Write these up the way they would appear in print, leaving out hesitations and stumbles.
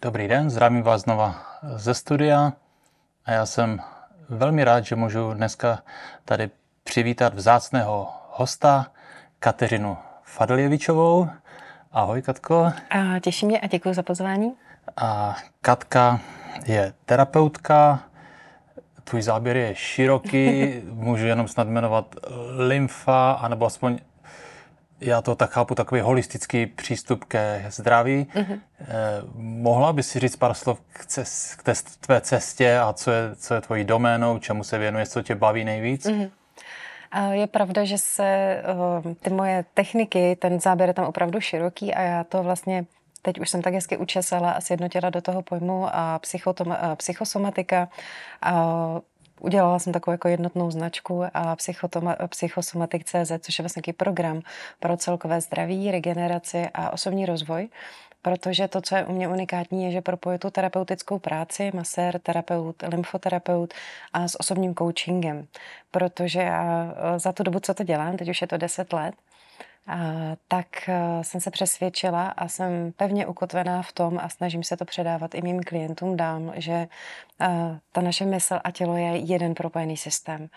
Dobrý den, zdravím vás znova ze studia a já jsem velmi rád, že můžu dneska tady přivítat vzácného hosta Kateřinu Fadljevičovou. Ahoj, Katko. Těší mě a děkuji za pozvání. A Katka je terapeutka, tvůj záběr je široký, můžu jenom snad jmenovat lymfa, anebo aspoň já to tak chápu, takový holistický přístup ke zdraví. Mohla bys si říct pár slov k té tvé cestě a co je tvojí doménou, čemu se věnuješ, co tě baví nejvíc? Je pravda, že se ty moje techniky, ten záběr je tam opravdu široký a já to vlastně teď už jsem tak hezky učesala a sjednotila do toho pojmu psychosomatika. Udělala jsem takovou jako jednotnou značku a psychosomatik.cz, což je vlastně takový program pro celkové zdraví, regeneraci a osobní rozvoj. Protože to, co je u mě unikátní, je, že propoju tu terapeutickou práci, masér, terapeut, lymfoterapeut a s osobním coachingem. Protože já za tu dobu, co to dělám, teď už je to 10 let, tak jsem se přesvědčila a jsem pevně ukotvená v tom a snažím se to předávat i mým klientům dám, že ta naše mysl a tělo je jeden propojený systém.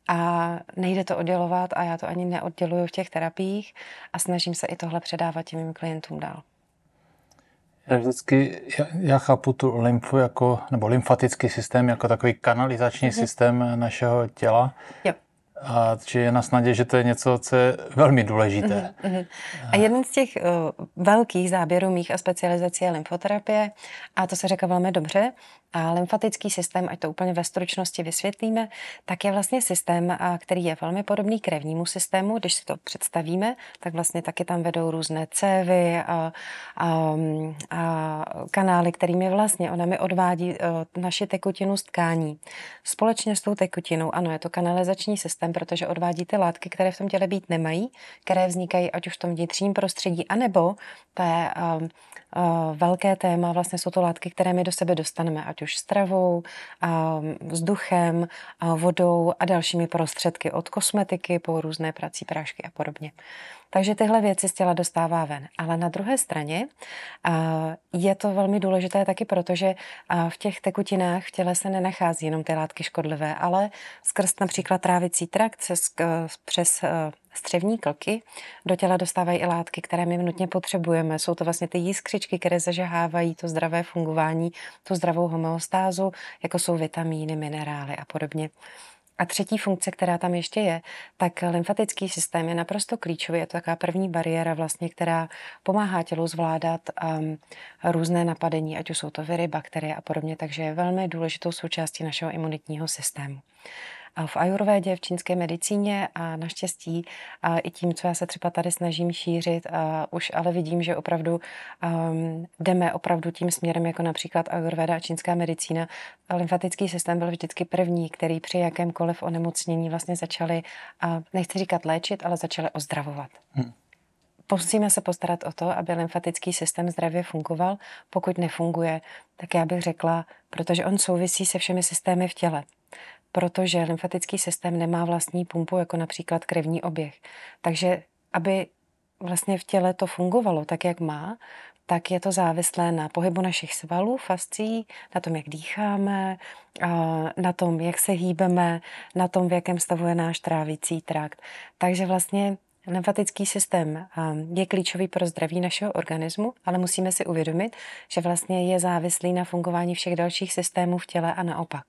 A nejde to oddělovat a já to ani neodděluju v těch terapiích a snažím se i tohle předávat těm mým klientům dál. Já chápu tu lymfu nebo lymfatický systém jako takový kanalizační systém našeho těla. Jo. A že je na snadě, že to je něco, co je velmi důležité. A jeden z těch velkých záběrů mých a specializací je lymfoterapie a to se řekla velmi dobře. A lymfatický systém, ať to úplně ve stručnosti vysvětlíme, tak je vlastně systém, který je velmi podobný krevnímu systému. Když si to představíme, tak vlastně taky tam vedou různé cévy a kanály, kterými vlastně ona mi odvádí naši tekutinu z tkání. Společně s tou tekutinou, ano, je to kanalizační systém, protože odvádí ty látky, které v tom těle být nemají, které vznikají ať už v tom vnitřním prostředí, anebo to je velké téma, vlastně jsou to látky, které my do sebe dostaneme, ať už stravou, vzduchem, vodou a dalšími prostředky, od kosmetiky po různé prací prášky a podobně. Takže tyhle věci z těla dostává ven. Ale na druhé straně je to velmi důležité taky, protože v těch tekutinách v těle se nenachází jenom ty látky škodlivé, ale skrz například trávicí trakt přes střevní klky do těla dostávají i látky, které my nutně potřebujeme. Jsou to vlastně ty jiskřičky, které zažahávají to zdravé fungování, tu zdravou homeostázu, jako jsou vitamíny, minerály a podobně. A třetí funkce, která tam ještě je, tak lymfatický systém je naprosto klíčový. Je to taková první bariéra, vlastně, která pomáhá tělu zvládat různé napadení, ať už jsou to viry, bakterie a podobně, takže je velmi důležitou součástí našeho imunitního systému. A v ajurvédě, v čínské medicíně a naštěstí i tím, co já se třeba tady snažím šířit, už ale vidím, že opravdu jdeme opravdu tím směrem, jako například ajurvéda a čínská medicína. Lymfatický systém byl vždycky první, který při jakémkoliv onemocnění vlastně začali, nechci říkat léčit, ale začali ozdravovat. Musíme se postarat o to, aby lymfatický systém zdravě fungoval. Pokud nefunguje, tak já bych řekla, protože on souvisí se všemi systémy v těle. Protože lymfatický systém nemá vlastní pumpu, jako například krevní oběh. Takže aby vlastně v těle to fungovalo tak, jak má, tak je to závislé na pohybu našich svalů, fascií, na tom, jak dýcháme, na tom, jak se hýbeme, na tom, v jakém stavu je náš trávicí trakt. Takže vlastně lymfatický systém je klíčový pro zdraví našeho organismu, ale musíme si uvědomit, že vlastně je závislý na fungování všech dalších systémů v těle a naopak.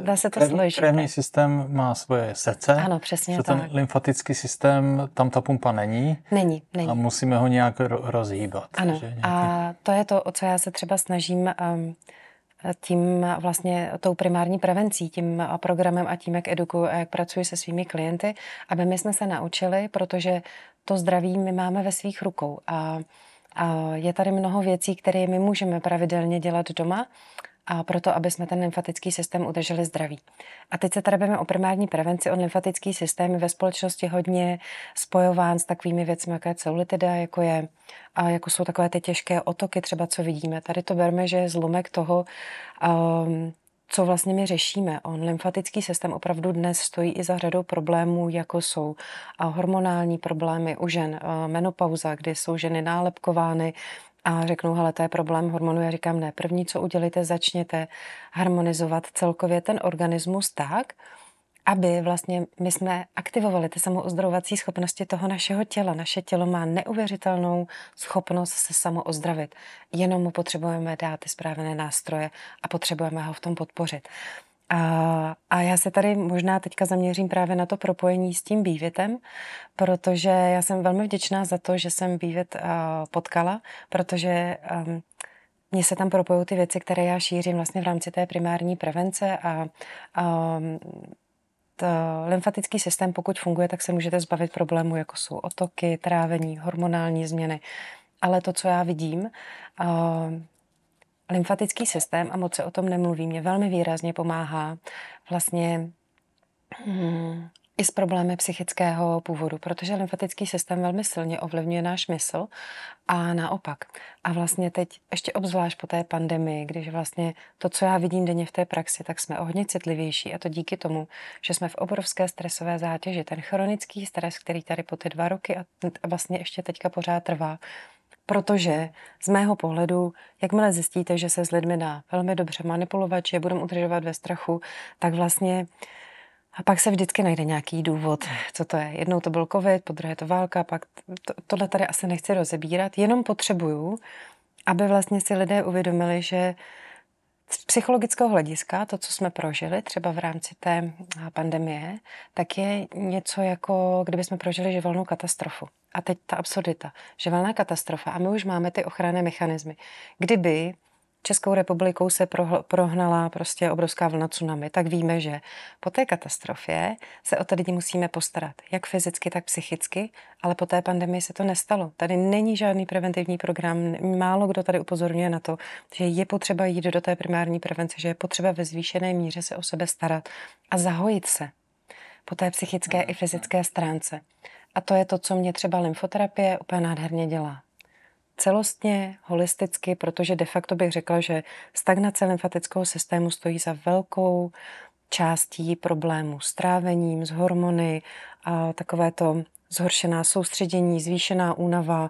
Dá se to složit. Krevní systém má svoje srdce. Ano, přesně tak. Ten lymfatický systém, tam ta pumpa není. Není. A musíme ho nějak rozhýbat. Ano. A to je to, o co já se třeba snažím tím vlastně tou primární prevencí, tím programem a tím, jak edukuju a jak pracuji se svými klienty, aby my jsme se naučili, protože to zdraví my máme ve svých rukou. A je tady mnoho věcí, které my můžeme pravidelně dělat doma, a proto, aby jsme ten lymfatický systém udrželi zdravý. A teď se tady bavíme o primární prevenci. On lymfatický systém je ve společnosti hodně spojován s takovými věcmi, jako je celulitida, jako jsou takové ty těžké otoky, třeba co vidíme. Tady to berme, že je zlomek toho, co vlastně my řešíme. Lymfatický systém opravdu dnes stojí i za řadou problémů, jako jsou hormonální problémy u žen, menopauza, kdy jsou ženy nálepkovány a řeknou, hele, to je problém hormonů. Já říkám, ne, první, co udělíte, začněte harmonizovat celkově ten organismus tak, aby vlastně my jsme aktivovali ty samoozdravovací schopnosti toho našeho těla. Naše tělo má neuvěřitelnou schopnost se samoozdravit. Jenom mu potřebujeme dát ty správné nástroje a potřebujeme ho v tom podpořit. A já se tady možná teďka zaměřím právě na to propojení s tím vývětem, protože já jsem velmi vděčná za to, že jsem vývět potkala, protože mně se tam propojují ty věci, které já šířím vlastně v rámci té primární prevence a lymfatický systém, pokud funguje, tak se můžete zbavit problémů, jako jsou otoky, trávení, hormonální změny. Ale to, co já vidím, lymfatický systém, a moc se o tom nemluví, mě velmi výrazně pomáhá vlastně i s problémy psychického původu, protože lymfatický systém velmi silně ovlivňuje náš mysl a naopak. A vlastně teď ještě obzvlášť po té pandemii, když vlastně to, co já vidím denně v té praxi, tak jsme o hodně citlivější, a to díky tomu, že jsme v obrovské stresové zátěži. Ten chronický stres, který tady po ty 2 roky a vlastně ještě teďka pořád trvá, protože z mého pohledu, jakmile zjistíte, že se s lidmi dá velmi dobře manipulovat, že je budeme udržovat ve strachu, tak vlastně a pak se vždycky najde nějaký důvod, co to je. Jednou to byl covid, podruhé to válka, pak tohle tady asi nechci rozebírat, jenom potřebuju, aby vlastně si lidé uvědomili, že z psychologického hlediska to, co jsme prožili třeba v rámci té pandemie, tak je něco jako, kdyby jsme prožili živelnou katastrofu. A teď ta absurdita. Živelná katastrofa. A my už máme ty ochranné mechanismy. Kdyby Českou republikou se prohnala prostě obrovská vlna tsunami, tak víme, že po té katastrofě se o ty lidi musíme postarat, jak fyzicky, tak psychicky, ale po té pandemii se to nestalo. Tady není žádný preventivní program, málo kdo tady upozorňuje na to, že je potřeba jít do té primární prevence, že je potřeba ve zvýšené míře se o sebe starat a zahojit se po té psychické i fyzické stránce. A to je to, co mě třeba lymfoterapie úplně nádherně dělá. Celostně, holisticky, protože de facto bych řekla, že stagnace lymfatického systému stojí za velkou částí problémů s trávením, s hormony, a takové to zhoršená soustředění, zvýšená únava,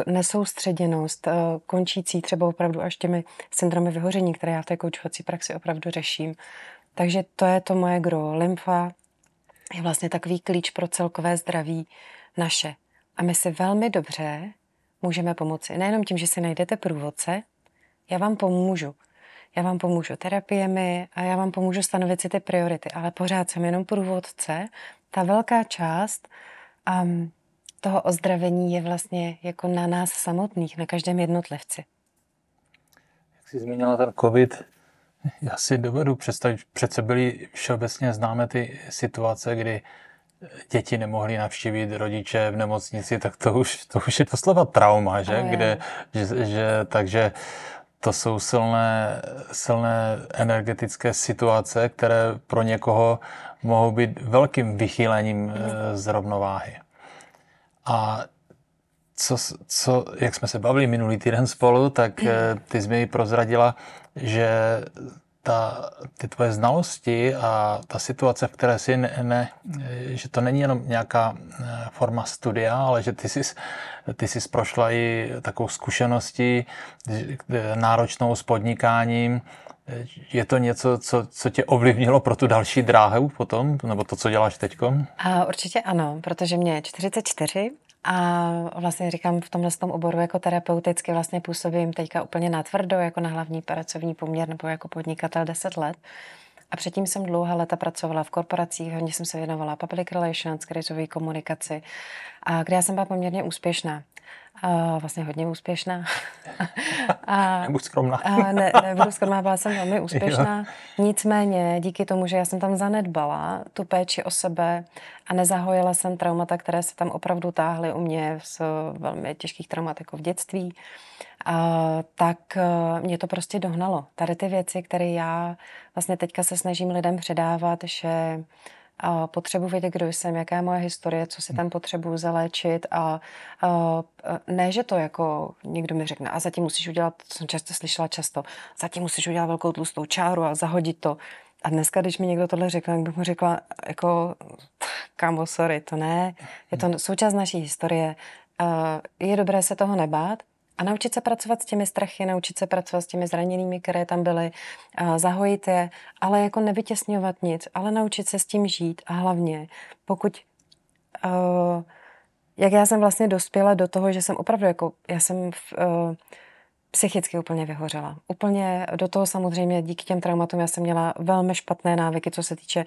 nesoustředěnost, končící třeba opravdu až těmi syndromy vyhoření, které já v té koučovací praxi opravdu řeším. Takže to je to moje gro. Lymfa je vlastně takový klíč pro celkové zdraví naše. A my si velmi dobře můžeme pomoci. Nejenom tím, že si najdete průvodce, já vám pomůžu. Já vám pomůžu terapiemi a já vám pomůžu stanovit si ty priority, ale pořád jsem jenom průvodce. Ta velká část toho ozdravení je vlastně jako na nás samotných, na každém jednotlivci. Jak jsi zmínila ten covid, já si dovedu představit, přece byly všeobecně známe ty situace, kdy děti nemohly navštívit rodiče v nemocnici, tak to už je doslova trauma, že? Takže to jsou silné energetické situace, které pro někoho mohou být velkým vychýlením z rovnováhy. A jak jsme se bavili minulý týden spolu, tak ty jsi mi prozradila, že ty tvoje znalosti a ta situace, v které jsi, že to není jenom nějaká forma studia, ale že ty jsi prošla i takovou zkušeností náročnou s podnikáním. Je to něco, co tě ovlivnilo pro tu další dráhu potom, nebo to, co děláš teďko? Určitě ano, protože mě je 44 a vlastně říkám v tomhle oboru jako terapeuticky vlastně působím teďka úplně natvrdo jako na hlavní pracovní poměr nebo jako podnikatel 10 let. A předtím jsem dlouhá léta pracovala v korporacích, hodně jsem se věnovala public relations, krizové komunikaci, a kde já jsem byla poměrně úspěšná. Vlastně hodně úspěšná. Nebuď skromná. Nebudu skromná, byla jsem velmi úspěšná. Nicméně díky tomu, že já jsem tam zanedbala tu péči o sebe a nezahojila jsem traumata, které se tam opravdu táhly u mě z velmi těžkých traumat jako v dětství, tak mě to prostě dohnalo. Tady ty věci, které já vlastně teďka se snažím lidem předávat, že potřebuji vědět, kdo jsem, jaká je moje historie, co si tam potřebuji zaléčit a ne, že to jako někdo mi řekne a zatím musíš udělat, to jsem slyšela často, zatím musíš udělat velkou tlustou čáru a zahodit to. A dneska, když mi někdo tohle řekl, tak bych mu řekla jako, kámo, sorry, to ne, je to součást naší historie. Je dobré se toho nebát A naučit se pracovat s těmi strachy, naučit se pracovat s těmi zraněnými, které tam byly, zahojit je, ale jako nevytěsňovat nic, ale naučit se s tím žít a hlavně, pokud jak já jsem vlastně dospěla do toho, že jsem opravdu jako, já jsem psychicky úplně vyhořela. Úplně do toho samozřejmě díky těm traumatům já jsem měla velmi špatné návyky, co se týče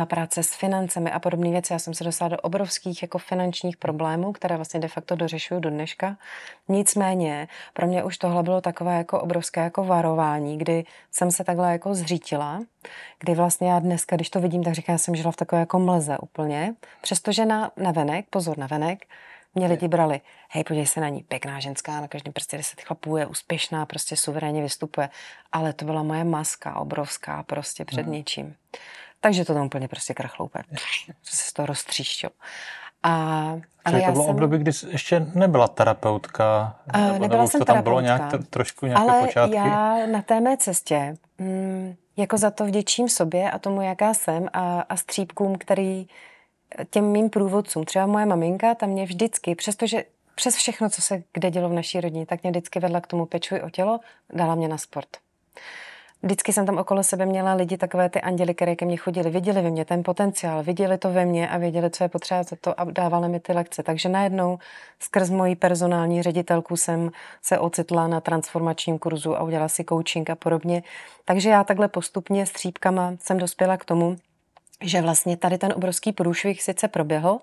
práce s financemi a podobné věci. Já jsem se dostala do obrovských jako finančních problémů, které vlastně de facto dořešuju do dneška. Nicméně pro mě už tohle bylo takové jako obrovské jako varování, kdy jsem se takhle jako zřítila, kdy vlastně já dneska, když to vidím, tak říkám, já jsem žila v takové jako mlze úplně. Přestože navenek, pozor, navenek, mě lidi brali, hej, podívej se na ní, pěkná ženská, na každém prostě 10 chlapů, je úspěšná, prostě suverénně vystupuje. Ale to byla moje maska obrovská prostě před něčím. Takže to tam úplně prostě krachlo úplně. Se z toho roztříštil. Ale to bylo období, kdy ještě nebyla terapeutka? Nebyla jsem to tam bylo nějak trošku nějaké počátky? Ale já na té mé cestě jako za to vděčím sobě a tomu, jaká jsem a střípkům, který těm mým průvodcům. Třeba moje maminka, tam mě vždycky, přestože přes všechno, co se kde dělo v naší rodině, tak mě vždycky vedla k tomu pečuji o tělo, dala mě na sport. Vždycky jsem tam okolo sebe měla lidi, takové ty anděly, které ke mně chodili, viděli ve mně ten potenciál, viděli to ve mně a věděli, co je potřeba za to a dávali mi ty lekce. Takže najednou skrz moji personální ředitelku jsem se ocitla na transformačním kurzu a udělala si coaching a podobně. Takže já takhle postupně střípkama jsem dospěla k tomu, že vlastně tady ten obrovský průšvih sice proběhl,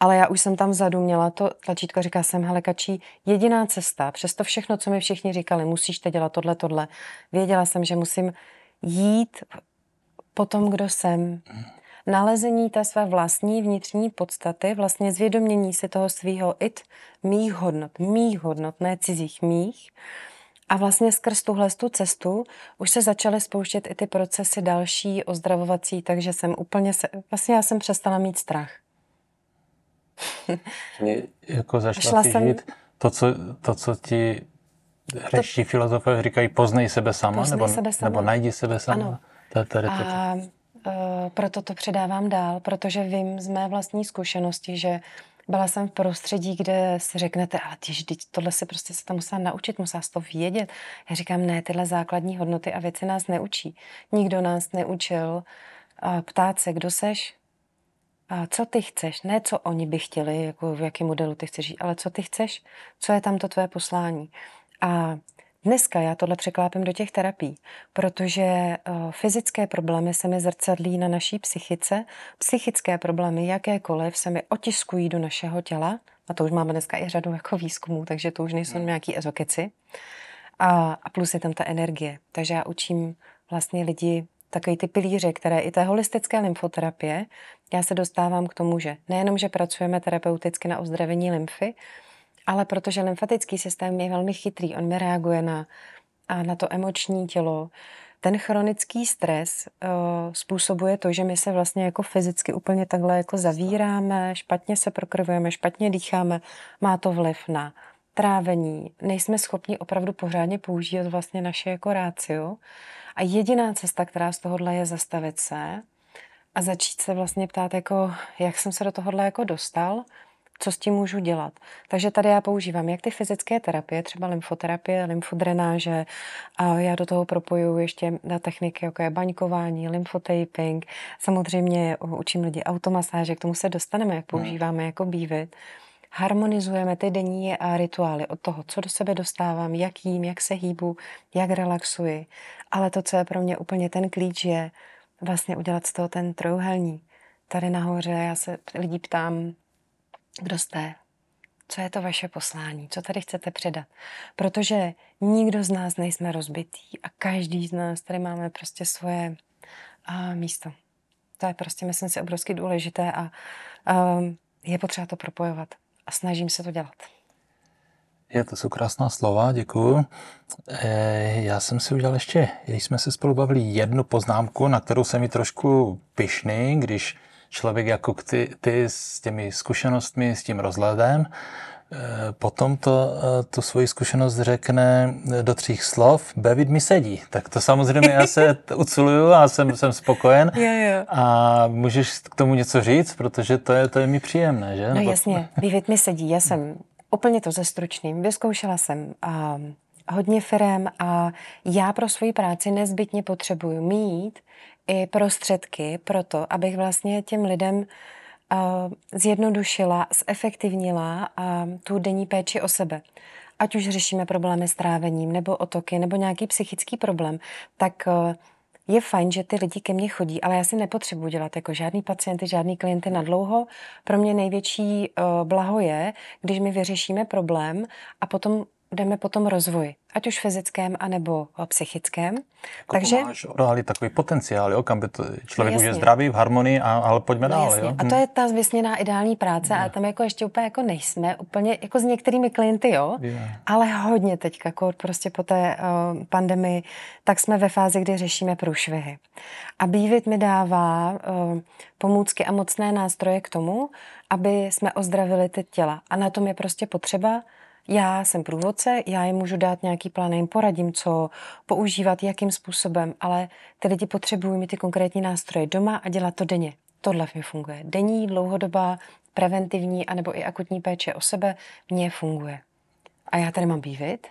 ale já už jsem tam vzadu měla to tlačítko, říká jsem, hele Kačí, jediná cesta, přes to všechno, co mi všichni říkali, musíš teď dělat tohle. Věděla jsem, že musím jít po tom, kdo jsem. Nalezení té své vlastní vnitřní podstaty, vlastně zvědomění si toho svýho mých hodnot, ne cizích mých. A vlastně skrz tuhle cestu už se začaly spouštět i ty procesy další ozdravovací, takže jsem vlastně já jsem přestala mít strach. Jako začala si žít to, co ti řečtí filozofové říkají, poznej sebe sama, nebo najdi sebe sama. Ano. A proto to předávám dál, protože vím z mé vlastní zkušenosti, že byla jsem v prostředí, kde si řeknete, ale tohle si prostě se tam musela naučit, musela to vědět. Já říkám, ne, tyhle základní hodnoty a věci nás neučí. Nikdo nás neučil ptát se, kdo seš, co ty chceš, ne co oni by chtěli, jako v jakém modelu ty chceš žít, ale co ty chceš, co je tam to tvé poslání. A dneska já tohle překlápím do těch terapií, protože fyzické problémy se mi zrcadlí na naší psychice, psychické problémy jakékoliv se mi otiskují do našeho těla, a to už máme dneska i řadu jako výzkumů, takže to už nejsou nějaký ezokeci. A plus je tam ta energie. Takže já učím vlastně lidi takový ty pilíře, které i té holistické lymfoterapie, já se dostávám k tomu, že nejenom, že pracujeme terapeuticky na ozdravení lymfy, ale protože lymfatický systém je velmi chytrý, on mi reaguje na to emoční tělo. Ten chronický stres způsobuje to, že my se vlastně jako fyzicky úplně takhle jako zavíráme, špatně se prokrvujeme, špatně dýcháme, má to vliv na trávení, nejsme schopni opravdu pořádně používat vlastně naše jako rácio. A jediná cesta, která z tohohle je zastavit se a začít se vlastně ptát, jako, jak jsem se do tohohle jako dostal, co s tím můžu dělat. Takže tady já používám jak ty fyzické terapie, třeba lymfoterapie, lymfodrenáže, a já do toho propojuju ještě na techniky, jako je baňkování, lymfotaping. Samozřejmě učím lidi automasáže, k tomu se dostaneme, jak používáme jako bívit. Harmonizujeme ty denní rituály od toho, co do sebe dostávám, jak jím, jak se hýbu, jak relaxuji. Ale to, co je pro mě úplně ten klíč, je vlastně udělat z toho ten trojúhelník. Tady nahoře já se lidí ptám, kdo jste, co je to vaše poslání, co tady chcete předat. Protože nikdo z nás nejsme rozbitý a každý z nás tady máme prostě svoje místo. To je prostě, myslím si, obrovsky důležité a je potřeba to propojovat. A snažím se to dělat. To jsou krásná slova, děkuju. Já jsem si udělal ještě, když jsme se spolu bavili, jednu poznámku, na kterou jsem mi trošku pyšný, když člověk jako ty s těmi zkušenostmi, s tím rozhledem, potom tu svoji zkušenost řekne do 3 slov, bavit mi sedí. Tak to samozřejmě já se uculuju a jsem spokojen. Jo. A můžeš k tomu něco říct, protože to je mi příjemné, že? No jasně, bavit mi sedí. Já jsem Úplně to zestručním. Vyzkoušela jsem hodně firem a já pro svoji práci nezbytně potřebuju mít i prostředky pro to, abych vlastně těm lidem zjednodušila, zefektivnila tu denní péči o sebe. Ať už řešíme problémy s trávením, nebo otoky, nebo nějaký psychický problém, tak je fajn, že ty lidi ke mně chodí, ale já si nepotřebuji dělat jako žádný pacienty, žádný klienty na dlouho. Pro mě největší blaho je, když my vyřešíme problém a potom jdeme po tom rozvoji, ať už fyzickém, anebo psychickém. Takže máš odhalit takový potenciál, jo, kam by to člověk už je zdravý, v harmonii, ale pojďme dál. Jo? A to je ta vysněná ideální práce a tam jako ještě úplně jako nejsme, úplně jako s některými klienty, jo, ale hodně teďka, prostě po té pandemii, tak jsme ve fázi, kdy řešíme průšvihy. A Be-Fit mi dává pomůcky a mocné nástroje k tomu, aby jsme ozdravili ty těla. A na tom je prostě potřeba. Já jsem průvodce, já jim můžu dát nějaký plán, jim poradím, co používat, jakým způsobem, ale ty lidi potřebují mít ty konkrétní nástroje doma a dělat to denně. Tohle mi funguje. Denní, dlouhodobá, preventivní anebo i akutní péče o sebe mně funguje. A já tady mám Be-Fit.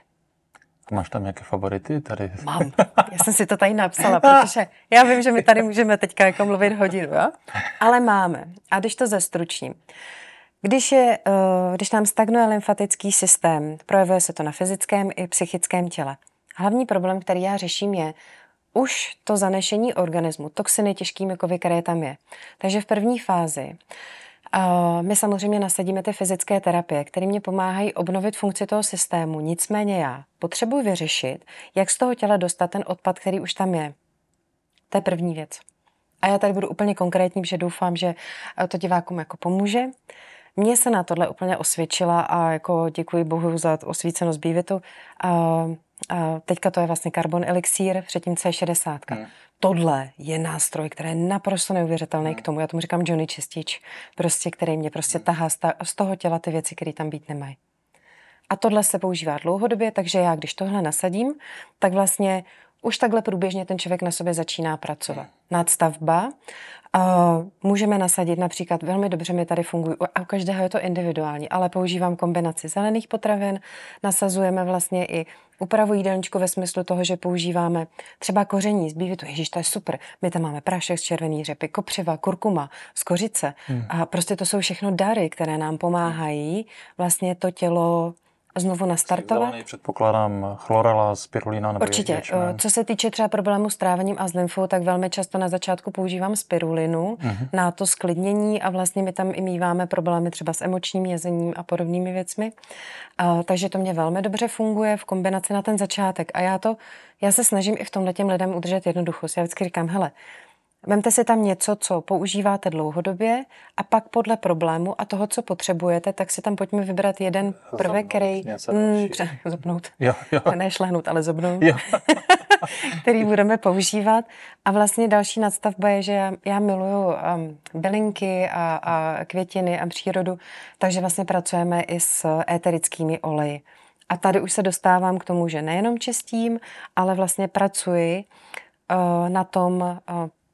Máš tam nějaké favority tady? Mám. Já jsem si to tady napsala, protože já vím, že my tady můžeme teďka jako mluvit hodinu, jo? Ale máme. A když to zestručním. Když nám stagnuje lymfatický systém, projevuje se to na fyzickém i psychickém těle. Hlavní problém, který já řeším, je už to zanešení organismu, toxiny, těžkými kovy, které tam je. Takže v první fázi my samozřejmě nasadíme ty fyzické terapie, které mě pomáhají obnovit funkci toho systému. Nicméně já potřebuji vyřešit, jak z toho těla dostat ten odpad, který už tam je. To je první věc. A já tady budu úplně konkrétní, že doufám, že to divákům jako pomůže. Mně se na tohle úplně osvědčila a jako děkuji Bohu za osvícenost Be-Fitu. Teďka to je vlastně Carbon Elixír, předtím C60. Tohle je nástroj, který je naprosto neuvěřitelný k tomu. Já tomu říkám Johnny Čistič, prostě, který mě prostě tahá z toho těla ty věci, které tam být nemají. A tohle se používá dlouhodobě, takže já, když tohle nasadím, tak vlastně už takhle průběžně ten člověk na sobě začíná pracovat. Nadstavba. Můžeme nasadit například, velmi dobře mi tady fungují, a u každého je to individuální, ale používám kombinaci zelených potravin, nasazujeme vlastně i úpravu jídelníčku ve smyslu toho, že používáme třeba koření z Be-Fitu. Ježíš, to je super. My tam máme prášek z červený řepy, kopřiva, kurkuma, z kořice. A prostě to jsou všechno dary, které nám pomáhají vlastně to tělo znovu nastartovat. Předpokládám chlorela, spirulina nebo určitě. Co se týče třeba problému s trávením a s lymfou, tak velmi často na začátku používám spirulinu na to sklidnění a vlastně my tam i míváme problémy třeba s emočním jezením a podobnými věcmi. Takže to mě velmi dobře funguje v kombinaci na ten začátek. A já se snažím i v tomhle těm lidem udržet jednoduchost. Já vždycky říkám, hele, vemte si tam něco, co používáte dlouhodobě a pak podle problému a toho, co potřebujete, tak si tam pojďme vybrat jeden prvek, který... Zobnout. Jo. Ne šlehnout, ale zobnout. Který budeme používat. A vlastně další nadstavba je, že já miluju bylinky a květiny a přírodu, takže vlastně pracujeme i s éterickými oleji. A tady už se dostávám k tomu, že nejenom čistím, ale vlastně pracuji na tom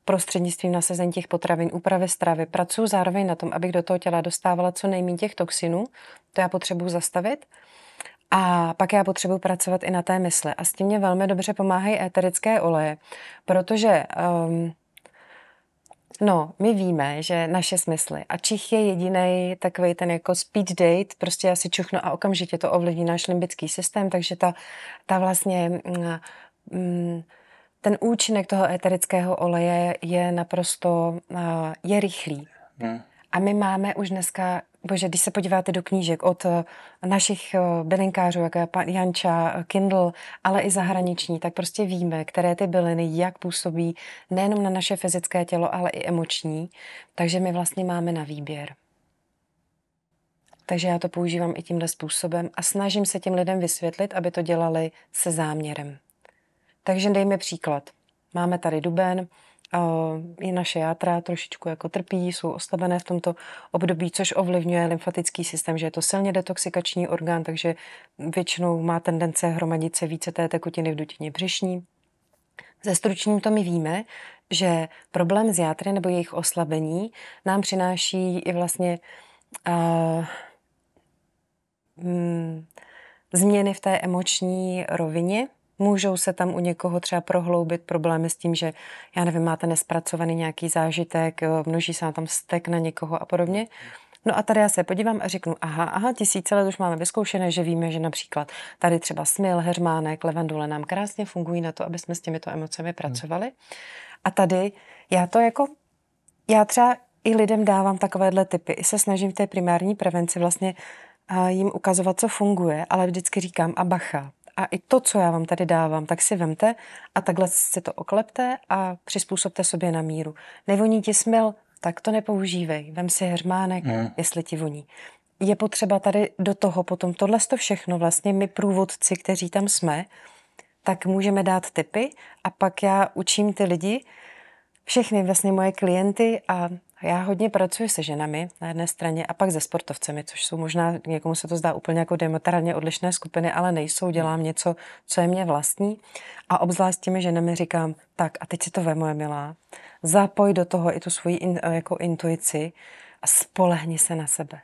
prostřednictvím nasazení těch potravin, úpravy stravy. Pracuji zároveň na tom, abych do toho těla dostávala co nejméně těch toxinů. To já potřebuji zastavit. A pak já potřebuji pracovat i na té mysli. A s tím mě velmi dobře pomáhají éterické oleje, protože my víme, že naše smysly a čich je jediný takový ten jako speed date, prostě já si čuchnu a okamžitě to ovlivní náš limbický systém, takže ta vlastně ten účinek toho éterického oleje je naprosto je rychlý. A my máme už dneska, když se podíváte do knížek od našich bylinkářů, jako je pan Janča, Kindle, ale i zahraniční, tak prostě víme, které ty byliny, jak působí nejenom na naše fyzické tělo, ale i emoční. Takže my vlastně máme na výběr. Takže já to používám i tímhle způsobem a snažím se těm lidem vysvětlit, aby to dělali se záměrem. Takže dejme příklad. Máme tady duben, i naše játra trošičku jako trpí, jsou oslabené v tomto období, což ovlivňuje lymfatický systém, že je to silně detoxikační orgán, takže většinou má tendence hromadit se více té tekutiny v dutině břišní. Ze stručním to my víme, že problém s játry nebo jejich oslabení nám přináší i vlastně změny v té emoční rovině. Můžou se tam u někoho třeba prohloubit problémy s tím, že, já nevím, máte nespracovaný nějaký zážitek, množí se tam vztek na někoho a podobně. No a tady já se podívám a řeknu, aha, tisíce let už máme vyzkoušené, že víme, že například tady třeba smil, heřmánek, levandule nám krásně fungují na to, aby jsme s těmito emocemi pracovali. A tady já třeba i lidem dávám takovéhle tipy. I se snažím v té primární prevenci vlastně jim ukazovat, co funguje, ale vždycky říkám a bacha. A i to, co já vám tady dávám, tak si vemte a takhle si to oklepte a přizpůsobte sobě na míru. Nevoní ti smil, tak to nepoužívej. Vem si heřmánek, jestli ti voní. Je potřeba tady do toho potom tohle všechno, vlastně my průvodci, kteří tam jsme, tak můžeme dát tipy a pak já učím ty lidi, všechny vlastně moje klienty a já hodně pracuji se ženami na jedné straně a pak se sportovcemi, což jsou možná, někomu se to zdá úplně jako diametrálně odlišné skupiny, ale nejsou, dělám něco, co je mě vlastní. A obzvlášť s těmi ženami říkám, tak a teď si to moje milá, zapoj do toho i tu svoji jako intuici a spolehni se na sebe.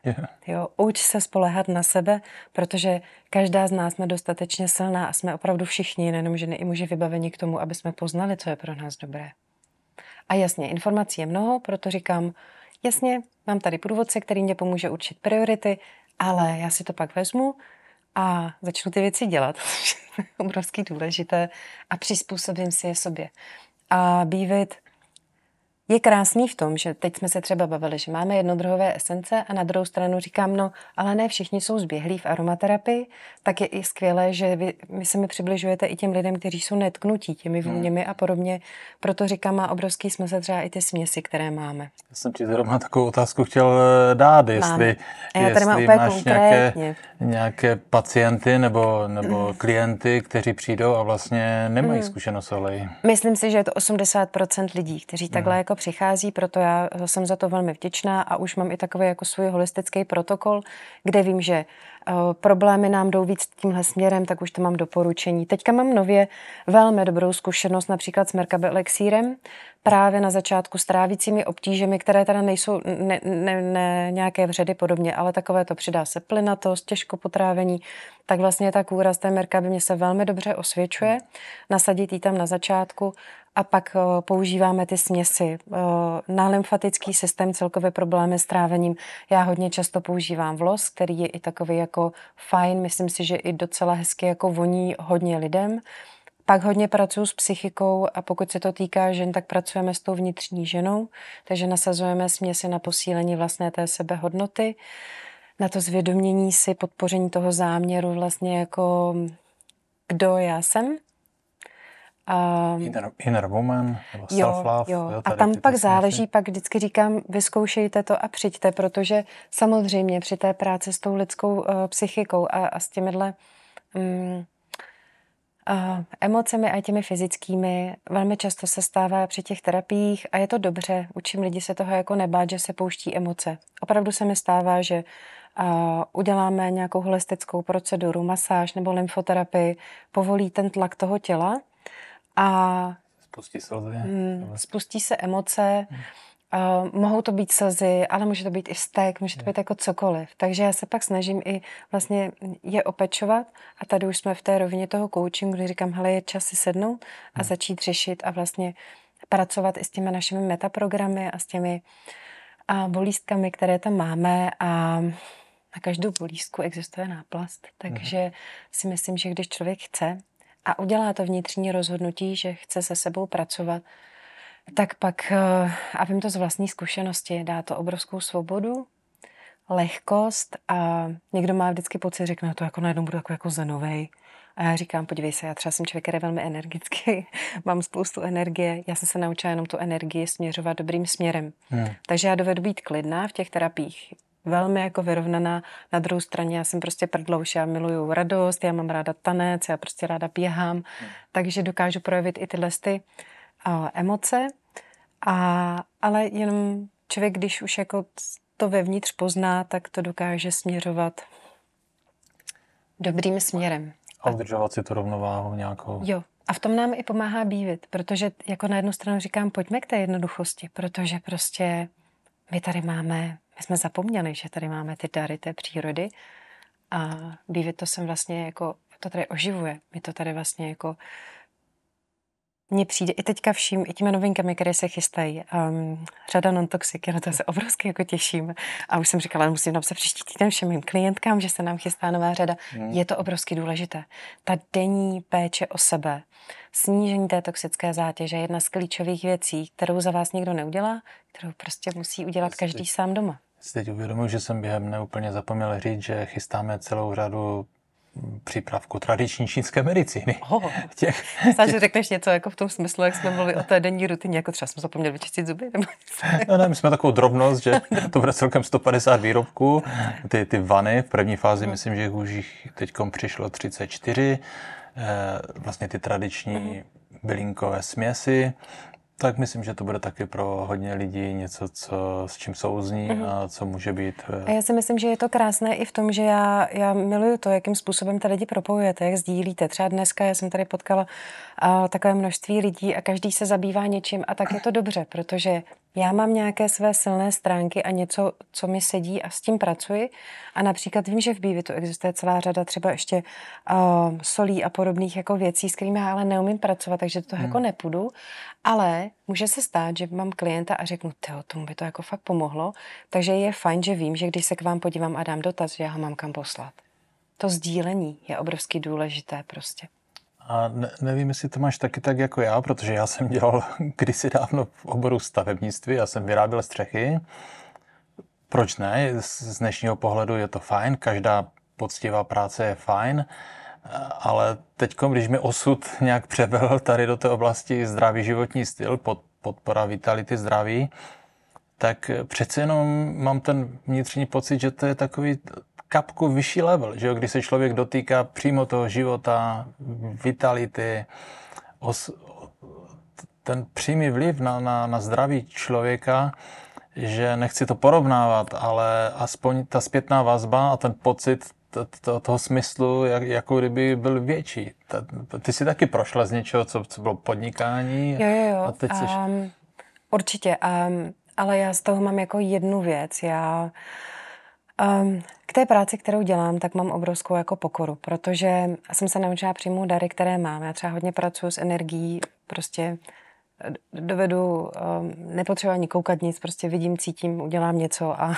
Jo, uč se spoléhat na sebe, protože každá z nás jsme dostatečně silná a jsme opravdu všichni, nejenom ženy i muži vybaveni k tomu, aby jsme poznali, co je pro nás dobré. A jasně, informací je mnoho, proto říkám, jasně, mám tady průvodce, který mě pomůže určit priority, ale já si to pak vezmu a začnu ty věci dělat, což je obrovský důležité a přizpůsobím si je sobě. A bývit je krásný v tom, že teď jsme se třeba bavili, že máme jednodruhové esence a na druhou stranu říkám, no, ale ne všichni jsou zběhlí v aromaterapii, tak je i skvělé, že vy se mi přibližujete i těm lidem, kteří jsou netknutí těmi vůněmi a podobně. Proto říkám, má obrovský smysl třeba i ty směsi, které máme. Já jsem ti zrovna takovou otázku chtěl dát, jestli máš nějaké pacienty nebo klienty, kteří přijdou a vlastně nemají zkušenost s oleji. Myslím si, že je to 80% lidí, kteří takhle jako přichází, proto já jsem za to velmi vděčná a už mám i takový jako svůj holistický protokol, kde vím, že problémy nám jdou víc tímhle směrem, tak už to mám doporučení. Teďka mám nově velmi dobrou zkušenost například s Merkaba elixírem, právě na začátku s trávicími obtížemi, které teda nejsou ne nějaké vředy podobně, ale takové to přidá se plynatost, těžko potrávení, tak vlastně ta kůra z té Merkaby mě se velmi dobře osvědčuje, nasadit ji tam na začátku a pak používáme ty směsi. Na lymfatický systém celkově problémy s trávením. Já hodně často používám vlos, který je i takový jako fajn, myslím si, že i docela hezky jako voní hodně lidem. Pak hodně pracuji s psychikou a pokud se to týká žen, tak pracujeme s tou vnitřní ženou, takže nasazujeme směsi na posílení vlastné té sebehodnoty, na to zvědomění si, podpoření toho záměru vlastně jako kdo já jsem. Inner woman, nebo self-love. Jo. A tam pak záleží, pak vždycky říkám, vyzkoušejte to a přijďte, protože samozřejmě při té práci s tou lidskou psychikou a s těmihle emocemi a těmi fyzickými velmi často se stává při těch terapiích a je to dobře. Učím lidi se toho jako nebát, že se pouští emoce. Opravdu se mi stává, že uděláme nějakou holistickou proceduru, masáž nebo lymfoterapii, povolí ten tlak toho těla a spustí se emoce. Mohou to být slzy, ale může to být i vztek, může to být jako cokoliv. Takže já se pak snažím i vlastně je opečovat a tady už jsme v té rovině toho coachingu, kdy říkám, hele, je čas si sednout a začít řešit a vlastně pracovat i s těmi našimi metaprogramy a s těmi bolístkami, které tam máme a na každou bolístku existuje náplast. Takže si myslím, že když člověk chce a udělá to vnitřní rozhodnutí, že chce se sebou pracovat, tak pak, a vím to z vlastní zkušenosti, dá to obrovskou svobodu, lehkost a někdo má vždycky pocit, řekne, to jako najednou budu jako zenovej. A já říkám, podívej se, já třeba jsem člověk, který je velmi energický, mám spoustu energie, já jsem se naučila jenom tu energii směřovat dobrým směrem. Takže já dovedu být klidná v těch terapiích, velmi jako vyrovnaná. Na druhou straně já jsem prostě prdlouš, já miluju radost, já mám ráda tanec, já prostě ráda běhám, takže dokážu projevit i tyhle emoce, ale jenom člověk, když už jako to vevnitř pozná, tak to dokáže směřovat dobrým směrem. A udržovat si tu rovnováhu nějakou. Jo. A v tom nám i pomáhá bývit, protože jako na jednu stranu říkám, pojďme k té jednoduchosti, protože prostě my jsme zapomněli, že tady máme ty dary té přírody A Bivit to jsem vlastně jako, to tady oživuje. Mi to tady vlastně jako, mně přijde i teďka vším, i těmi novinkami, které se chystají. Řada non-toxic, na to se obrovsky jako těším. A už jsem říkala, musím napsat příští týden všem mým klientkám, že se nám chystá nová řada. Je to obrovsky důležité. Ta denní péče o sebe, snížení té toxické zátěže je jedna z klíčových věcí, kterou za vás nikdo neudělá, kterou prostě musí udělat každý sám doma. Si teď uvědomuji, že jsem během neúplně zapomněl říct, že chystáme celou řadu přípravku tradiční čínské medicíny. Myslím, že řekneš něco jako v tom smyslu, jak jsme mluvili o té denní rutině, jako třeba jsme zapomněli vyčistit zuby? Nebo ne, my jsme takovou drobnost, že to bude celkem 150 výrobků. Ty vany v první fázi, myslím, že už jich teďkom přišlo 34. Vlastně ty tradiční bylinkové směsi. Tak myslím, že to bude taky pro hodně lidí něco, s čím souzní a co může být. A já si myslím, že je to krásné i v tom, že já miluju to, jakým způsobem ty lidi propojujete, jak sdílíte. Třeba dneska já jsem tady potkala takové množství lidí a každý se zabývá něčím a tak je to dobře, protože já mám nějaké své silné stránky a něco, co mi sedí a s tím pracuji. A například vím, že v Bivitu existuje celá řada třeba ještě solí a podobných jako věcí, s kterými já ale neumím pracovat, takže to jako nepůjdu. Ale může se stát, že mám klienta a řeknu, tomu by to jako fakt pomohlo. Takže je fajn, že vím, že když se k vám podívám a dám dotaz, že já ho mám kam poslat. To sdílení je obrovsky důležité prostě. A nevím, jestli to máš taky tak jako já, protože já jsem dělal kdysi dávno v oboru stavebnictví, já jsem vyráběl střechy. Proč ne? Z dnešního pohledu je to fajn, každá poctivá práce je fajn, ale teď, když mi osud nějak převedl tady do té oblasti zdravý životní styl, podpora vitality zdraví, tak přece jenom mám ten vnitřní pocit, že to je takový kapku vyšší level, že jo? Když se člověk dotýká přímo toho života, vitality, ten přímý vliv na zdraví člověka, že nechci to porovnávat, ale aspoň ta zpětná vazba a ten pocit toho smyslu, jako kdyby byl větší. Ty jsi taky prošla z něčeho, co bylo podnikání. Jo. A teď určitě, ale já z toho mám jako jednu věc. K té práci, kterou dělám, tak mám obrovskou jako pokoru, protože jsem se naučila přijmout dary, které mám. Já třeba hodně pracuji s energií, prostě dovedu nepotřebuji ani koukat nic, prostě vidím, cítím, udělám něco a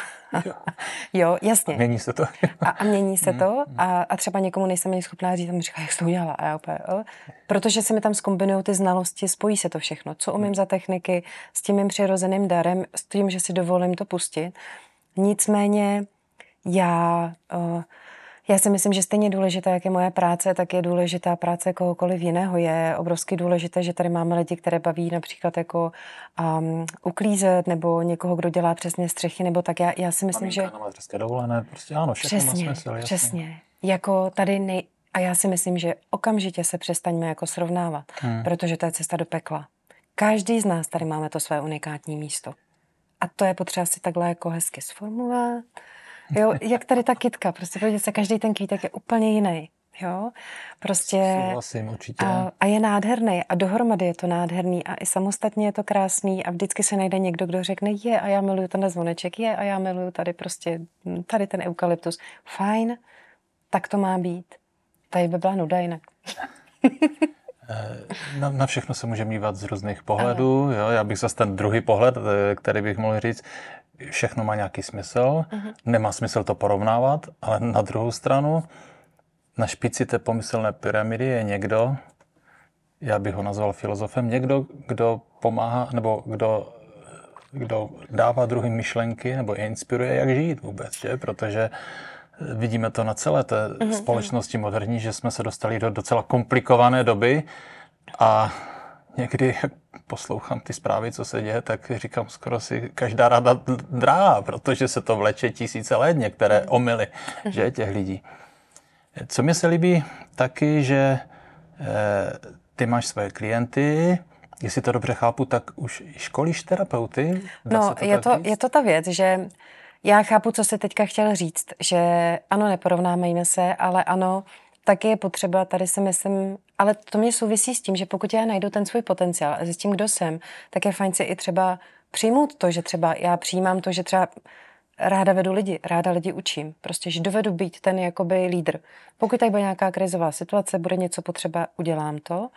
jo, jasně. A mění se to. a mění se to a třeba někomu nejsem ani schopná říct, tam říká, jak jsi to udělala a já úplně, protože se mi tam zkombinují ty znalosti, spojí se to všechno, co umím za techniky, s tím mým přirozeným darem, s tím, že si dovolím to pustit. Nicméně já si myslím, že stejně důležitá, jak je moje práce, tak je důležitá práce kohokoliv jiného. Je obrovsky důležité, že tady máme lidi, které baví například jako uklízet nebo někoho, kdo dělá přesně střechy, nebo tak. Já si myslím, že... Na mateřské dovolené, prostě ano, všechno má smysl. Jasně. Přesně. Jako tady a já si myslím, že okamžitě se přestaňme jako srovnávat, protože to je cesta do pekla. Každý z nás tady máme to své unikátní místo. A to je potřeba si takhle jako hezky sformulovat. Jo, jak tady ta kytka, prostě podívejte se, každý ten kvítek je úplně jiný, jo, prostě souhlasím, určitě. A je nádherný a dohromady je to nádherný a i samostatně je to krásný a vždycky se najde někdo, kdo řekne, a já miluju ten zvoneček, a já miluju tady prostě, tady ten eukalyptus, fajn, tak to má být, tady by byla nuda jinak. Na všechno se může dívat z různých pohledů, jo, já bych zase ten druhý pohled, který bych mohl říct, všechno má nějaký smysl, nemá smysl to porovnávat, ale na druhou stranu na špici té pomyslné pyramidy je někdo, já bych ho nazval filozofem, někdo, kdo pomáhá, nebo kdo dává druhým myšlenky, nebo je inspiruje, jak žít vůbec, že? Protože vidíme to na celé té společnosti moderní, že jsme se dostali do docela komplikované doby a někdy, jak poslouchám ty zprávy, co se děje, tak říkám, skoro si každá rada drá, protože se to vleče tisíce let, některé omyly, že, těch lidí. Co mi se líbí taky, že ty máš své klienty, jestli to dobře chápu, tak už školíš terapeuty? No, je to ta věc, že já chápu, co jsi teďka chtěl říct, že ano, neporovnáme se, ale ano, taky je potřeba, tady si myslím, ale to mě souvisí s tím, že pokud já najdu ten svůj potenciál a zjistím, kdo jsem, tak je fajn si i třeba přijmout to, že třeba já přijímám to, že třeba ráda vedu lidi, ráda lidi učím. Prostě, že dovedu být ten jakoby lídr. Pokud tady bude nějaká krizová situace, bude něco potřeba, udělám to.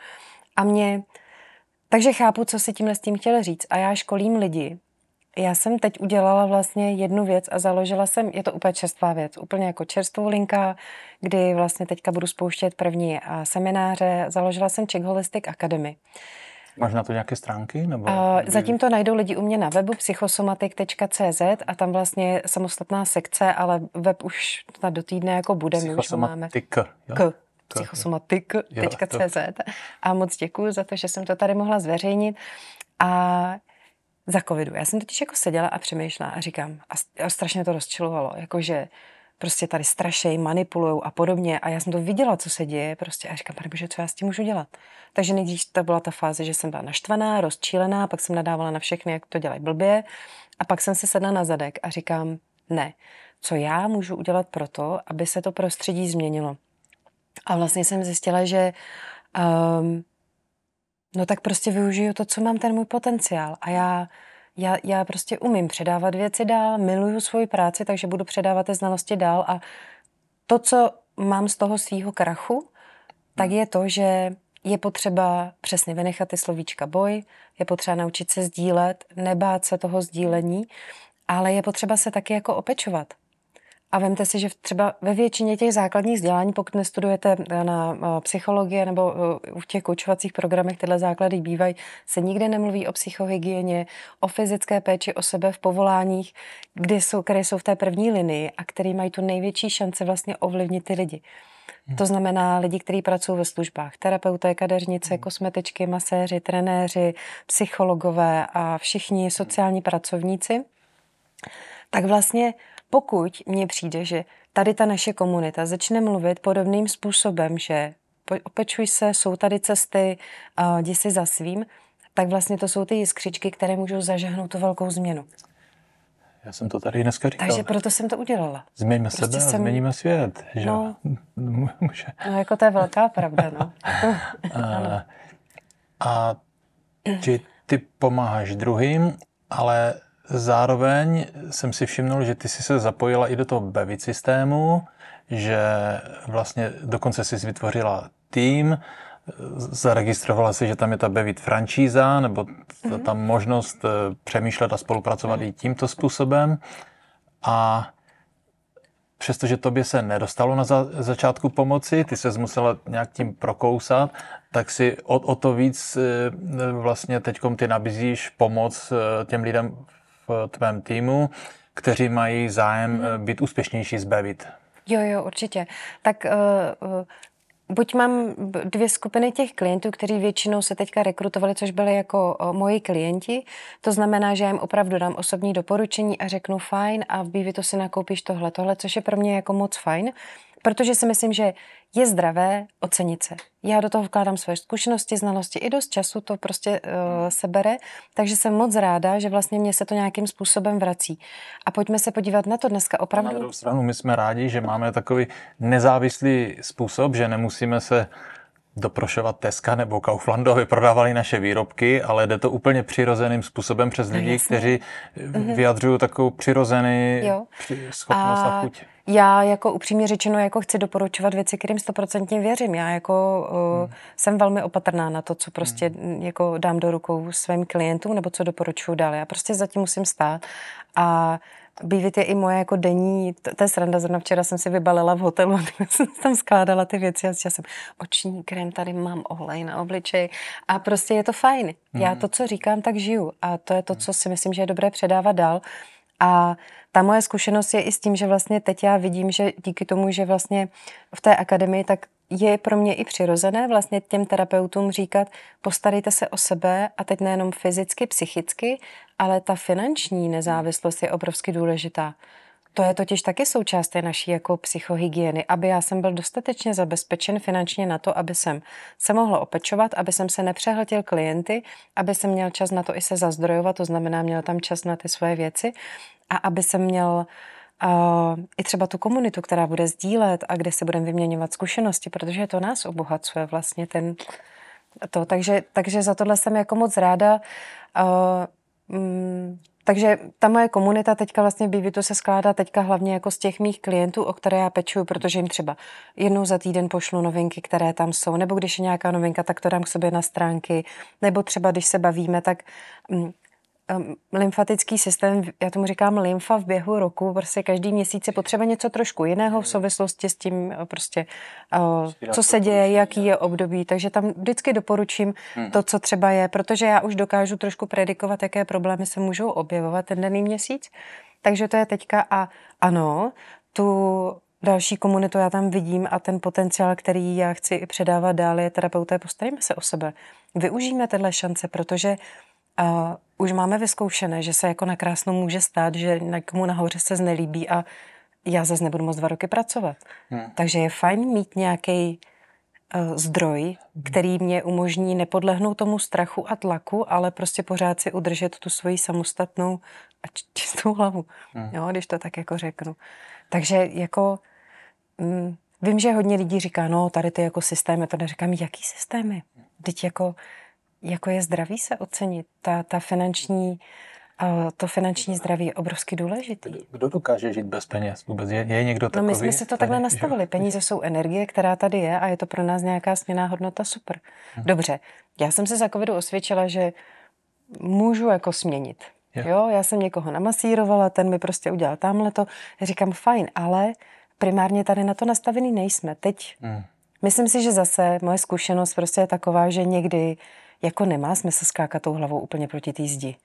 Takže chápu, co si tímhle s tím chtěl říct. A já školím lidi. Já jsem teď udělala vlastně jednu věc a založila jsem, je to úplně čerstvá věc, úplně jako čerstvou linka, kdy vlastně teďka budu spouštět první semináře. Založila jsem Czech Holistic Academy. Máš na to nějaké stránky? Nebo... Zatím to najdou lidi u mě na webu psychosomatik.cz a tam vlastně samostatná sekce, ale web už do týdne jako bude. Psychosomatik. Psychosomatik.cz a moc děkuju za to, že jsem to tady mohla zveřejnit. A za covidu. Já jsem totiž jako seděla a přemýšlela a říkám, a strašně to rozčilovalo, jakože prostě tady strašej, manipulujou a podobně a já jsem to viděla, co se děje prostě a říkám, panebože, co já s tím můžu dělat? Takže nejdřív to byla ta fáze, že jsem byla naštvaná, rozčílená, pak jsem nadávala na všechny, jak to dělají blbě a pak jsem se sedla na zadek a říkám, ne, co já můžu udělat pro to, aby se to prostředí změnilo. A vlastně jsem zjistila, že no tak prostě využiju to, co mám, ten můj potenciál. A já prostě umím předávat věci dál, miluju svoji práci, takže budu předávat ty znalosti dál. A to, co mám z toho svýho krachu, tak je to, že je potřeba přesně vynechat ty slovíčka boj, je potřeba naučit se sdílet, nebát se toho sdílení, ale je potřeba se taky jako opečovat. A vemte si, že třeba ve většině těch základních vzdělání, pokud nestudujete na psychologii nebo v těch koučovacích programech, tyhle základy bývají, se nikde nemluví o psychohygieně, o fyzické péči o sebe v povoláních, které jsou v té první linii a které mají tu největší šanci vlastně ovlivnit ty lidi. To znamená lidi, kteří pracují ve službách, terapeuté, kadeřnice, kosmetičky, maséři, trenéři, psychologové a všichni sociální pracovníci. Tak vlastně pokud mně přijde, že tady ta naše komunita začne mluvit podobným způsobem, že opečuj se, jsou tady cesty, jdi si za svým, tak vlastně to jsou ty jiskřičky, které můžou zažehnout tu velkou změnu. Já jsem to tady dneska říkal. Takže proto jsem to udělala. Změňme sebe a změníme svět. Že? No, jako to je velká pravda, no. A ty pomáháš druhým, ale zároveň jsem si všimnul, že ty jsi se zapojila i do toho Bevit systému, že vlastně dokonce jsi vytvořila tým, zaregistrovala si, že tam je ta Bevit franšíza, nebo ta možnost přemýšlet a spolupracovat i tímto způsobem. A přestože tobě se nedostalo na začátku pomoci, ty ses musela nějak tím prokousat, tak si o to víc vlastně teďkom ty nabízíš pomoc těm lidem v tvém týmu, kteří mají zájem být úspěšnější z Bevit. Jo, určitě. Tak buď mám dvě skupiny těch klientů, kteří většinou se teďka rekrutovali, což byli jako moji klienti. To znamená, že já jim opravdu dám osobní doporučení a řeknu fajn a v Bevitu si nakoupíš tohle, což je pro mě jako moc fajn, protože si myslím, že je zdravé ocenit se. Já do toho vkládám své zkušenosti, znalosti, i dost času to prostě sebere, takže jsem moc ráda, že vlastně mě se to nějakým způsobem vrací. A pojďme se podívat na to dneska opravdu. Na druhou stranu my jsme rádi, že máme takový nezávislý způsob, že nemusíme se doprošovat Teska nebo Kauflandu, aby prodávali naše výrobky, ale jde to úplně přirozeným způsobem přes lidi, kteří vyjadřují takovou přirozený schopnost a chuť. Já jako upřímně řečeno jako chci doporučovat věci, kterým 100% věřím. Já jako jsem velmi opatrná na to, co prostě jako dám do rukou svým klientům nebo co doporučuju dál. Já prostě zatím musím stát a Bevit je i moje jako denní, to je sranda, zrovna včera jsem si vybalila v hotelu, jsem tam skládala ty věci a říkala jsem, oční krém tady mám, olej na obličej a prostě je to fajn. Já to, co říkám, tak žiju a to je to, co si myslím, že je dobré předávat dál. A ta moje zkušenost je i s tím, že vlastně teď já vidím, že díky tomu, že vlastně v té akademii, tak je pro mě i přirozené vlastně těm terapeutům říkat, postarejte se o sebe a teď nejenom fyzicky, psychicky, ale ta finanční nezávislost je obrovsky důležitá. To je totiž taky součást té naší jako psychohygieny, aby já jsem byl dostatečně zabezpečen finančně na to, aby jsem se mohl opečovat, aby jsem se nepřehltil klienty, aby jsem měl čas na to i se zazdrojovat, to znamená měl tam čas na ty svoje věci a aby jsem měl i třeba tu komunitu, která bude sdílet a kde si budeme vyměňovat zkušenosti, protože to nás obohacuje vlastně takže za tohle jsem jako moc ráda. Takže ta moje komunita teďka vlastně v Bivitu se skládá teďka hlavně jako z těch mých klientů, o které já pečuju, protože jim třeba jednou za týden pošlu novinky, které tam jsou, nebo když je nějaká novinka, tak to dám k sobě na stránky, nebo třeba když se bavíme, tak lymfatický systém, já tomu říkám lymfa v běhu roku, prostě každý měsíc je potřeba něco trošku jiného v souvislosti s tím prostě, co se děje, jaký je období, takže tam vždycky doporučím to, co třeba je, protože já už dokážu trošku predikovat, jaké problémy se můžou objevovat ten daný měsíc, takže to je teďka a ano, tu další komunitu já tam vidím a ten potenciál, který já chci i předávat dál, je terapeuté, postarejme se o sebe. Využijeme tyhle šance, protože už máme vyzkoušené, že se jako na krásnou může stát, že někomu nahoře se znelíbí a já zase nebudu moc 2 roky pracovat. Takže je fajn mít nějaký zdroj, který mě umožní nepodlehnout tomu strachu a tlaku, ale prostě pořád si udržet tu svoji samostatnou a čistou hlavu, jo, když to tak jako řeknu. Takže jako vím, že hodně lidí říká, no tady ty jako systémy, to neříkám, jaký systémy? Teď jako je zdraví se ocenit. To finanční zdraví je obrovsky důležitý. Kdo dokáže žít bez peněz? Vůbec je někdo takový? No my jsme si to takhle nastavili. Peníze jsou energie, která tady je a je to pro nás nějaká směnná hodnota, super. Dobře, já jsem se za covidu osvědčila, že můžu jako směnit. Jo, já jsem někoho namasírovala, ten mi prostě udělal tamhleto. Já říkám, fajn, ale primárně tady na to nastavený nejsme. Teď myslím si, že zase moje zkušenost prostě je taková, že někdy jako nemá smysl skákat tou hlavou úplně proti té zdi.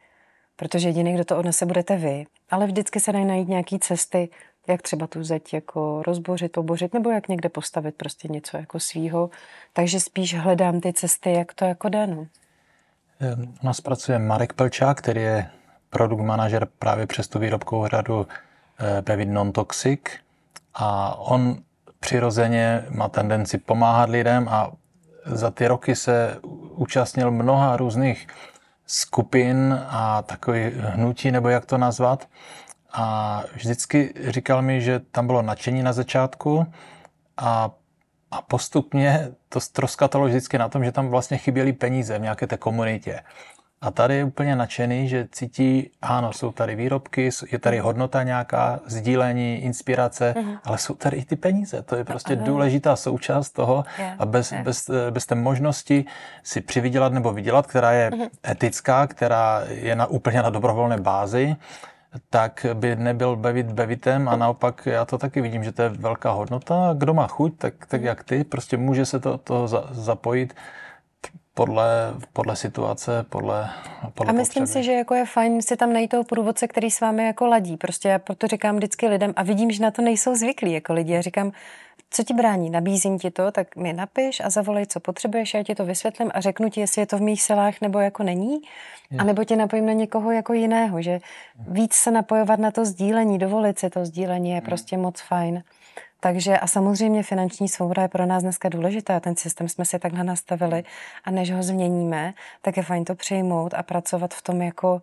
Protože jediný, kdo to odnese, budete vy. Ale vždycky se dají najít nějaký cesty, jak třeba tu zeď jako rozbořit, obořit, nebo jak někde postavit prostě něco jako svýho. Takže spíš hledám ty cesty, jak to jako jde. No. U nás pracuje Marek Pelčák, který je produkt manažer právě přes tu výrobkovou řadu Bevit Non-Toxic. A on přirozeně má tendenci pomáhat lidem a za ty roky se účastnil mnoha různých skupin a takových hnutí, nebo jak to nazvat. A vždycky říkal mi, že tam bylo nadšení na začátku a postupně to ztroskatalo vždycky na tom, že tam vlastně chyběly peníze v nějaké té komunitě. A tady je úplně nadšený, že cítí, ano, jsou tady výrobky, je tady hodnota nějaká, sdílení, inspirace, ale jsou tady i ty peníze. To je prostě důležitá součást toho a bez té možnosti si přivydělat nebo vydělat, která je etická, která je úplně na dobrovolné bázi, tak by nebyl Bevit Bevitem a naopak já to taky vidím, že to je velká hodnota. Kdo má chuť, tak jak ty, prostě může se to zapojit podle situace, podle a myslím potřeby. si, že jako je fajn si tam najít toho průvodce, který s vámi jako ladí. Prostě já proto říkám vždycky lidem a vidím, že na to nejsou zvyklí jako lidi. Já říkám, co ti brání, nabízím ti to, tak mi napiš a zavolej, co potřebuješ, já ti to vysvětlím a řeknu ti, jestli je to v mých silách nebo jako není. A nebo tě napojím na někoho jako jiného, že víc se napojovat na to sdílení, dovolit si to sdílení je prostě moc fajn. Takže a samozřejmě finanční svoboda je pro nás dneska důležitá. Ten systém jsme si takhle nastavili a než ho změníme, tak je fajn to přijmout a pracovat v tom jako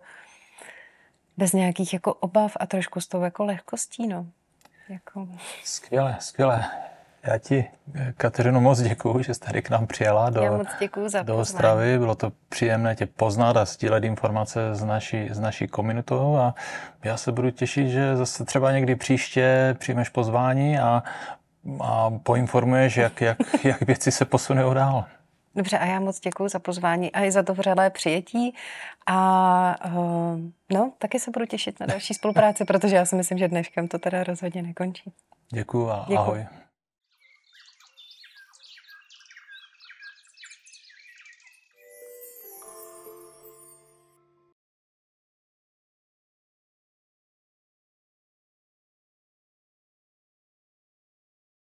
bez nějakých jako obav a trošku s tou jako lehkostí, no. Jako... Skvěle. Já ti, Kateřino, moc děkuju, že jsi tady k nám přijela do Ostravy. Bylo to příjemné tě poznat a sdílet informace s naší komunitou a já se budu těšit, že zase třeba někdy příště přijmeš pozvání a poinformuješ, jak věci se posunou dál. Dobře, a já moc děkuju za pozvání a i za to vřelé přijetí a taky se budu těšit na další spolupráci, protože já si myslím, že dneškem to teda rozhodně nekončí. Děkuju a ahoj.